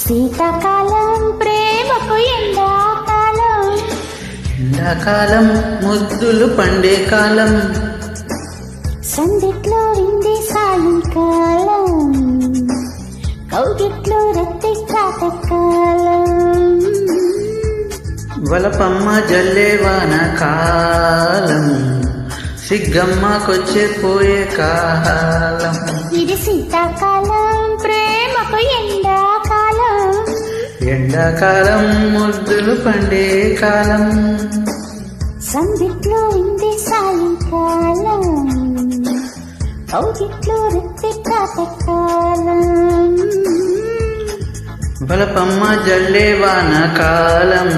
శీతాకాలం ప్రేమకు ఎండాకాలం, ఎండాకాలం ముద్దులు పండే కాలం, సందిట్లో వింది సాయంకాలం, కౌగిట్లో రత్తి ప్రాతకాలం, వలపమ్మ జల్లే వాన కాలం, సిగ్గమ్మకొచ్చే పోయే కాలం. ఇది శీతాకాలం ప్రేమకు ఎండాకాలం, ఎండాకాలం ముద్దులు పండే కాలం, సందిట్లో ఉంది సాయంకాలం, కౌగిట్లో రత్తి ప్రాతకాలం, బలపమ్మ జల్లే వాన కాలం,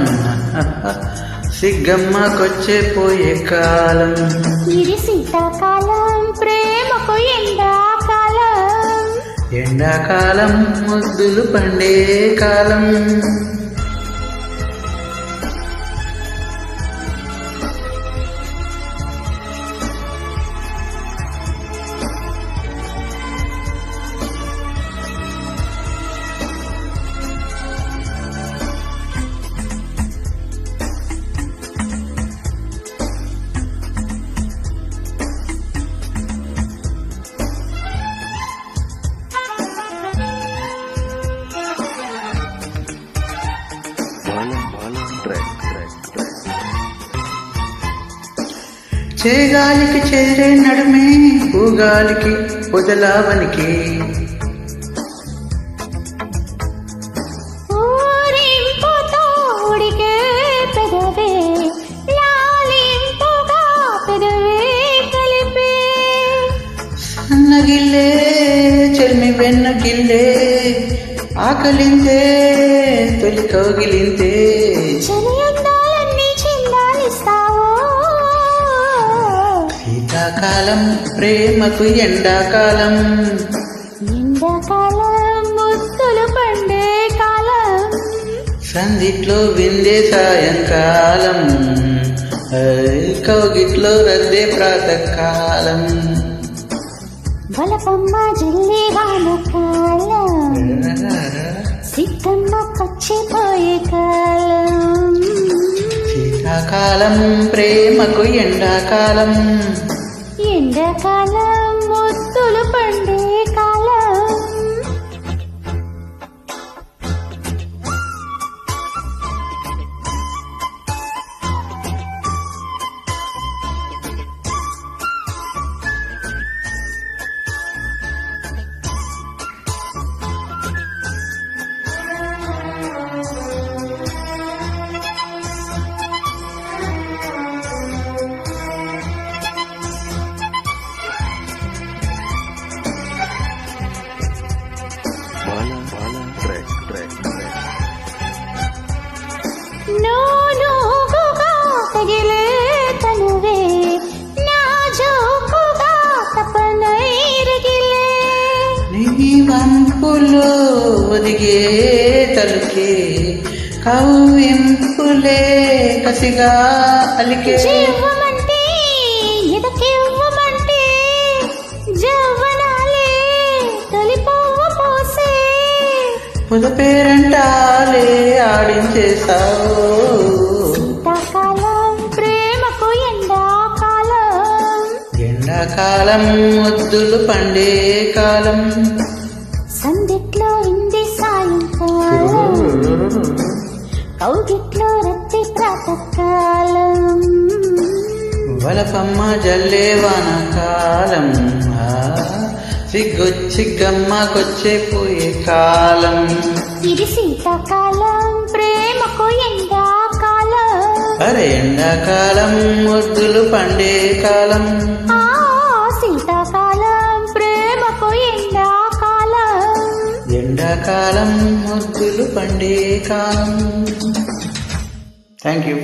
సిగ్గమ్మకొచ్చే పోయే కాలం. ఇది శీతాకాలం ప్రేమకు ఎండాకాలం, ఎండాకాలం ముద్దులు పండే కాలం. చేగాలికి చేరే నడుమే ఊగాలికి పొదలావనికి, ఊరింపుతో ఉడికే పెదవే లాలింపుగా పెదవే కలిపే, సన్నగిల్లే చెల్మి వెన్నగిల్లే ఆకలింతే తొలి కౌగిలింతే, చలియందాలన్నీ చిందాలిస్తావో, శీతాకాలం ప్రేమకు ఎండాకాలం, ఎండాకాలం ముద్దులు పండే కాలం, సందిట్లో విందే సాయంకాలం, కౌగిట్లో రద్దే ప్రాతకాలం, బలపమ్మ జల్లి వానకాలం, సిద్ధమ్మకొచ్చిపోయే కాలం, శీతాకాలం ప్రేమకు ఎండాకాలం, ఎండాకాలం ముద్దులు పండే కాలం. నోనుగుగా తగిలే తనువే నాజూకుగా తపనై రగిలే, నీ వంపులో ఒదిగే తలుకే కవ్వింపులే కసిగా అలికే, జీవమంటే ఎదకివ్వమంటే జవ్వనాలే తొలిపోవ పోసే, పుద పేరంటాలే ఆడించేశావు. శీతాకాలం ప్రేమకు ఎండాకాలం, ఎండాకాలం ముద్దులు పండే కాలం, సందిట్లో ఇంది సాయంకాలం, కౌగిట్లో రత్తి ప్రాతకాలం, వలపమ్మ జల్లే వానకాలం, సిగ్గమ్మకొచ్చే పోయే కాలం. ఇది శీతాకాలం ప్రేమకు ఎండాకాలం, అరే ఎండాకాలం ముద్దులు పండే కాలం, శీతాకాలం ప్రేమకు ఎండాకాలం, ఎండాకాలం ముద్దులు పండే కాలం. Thank you.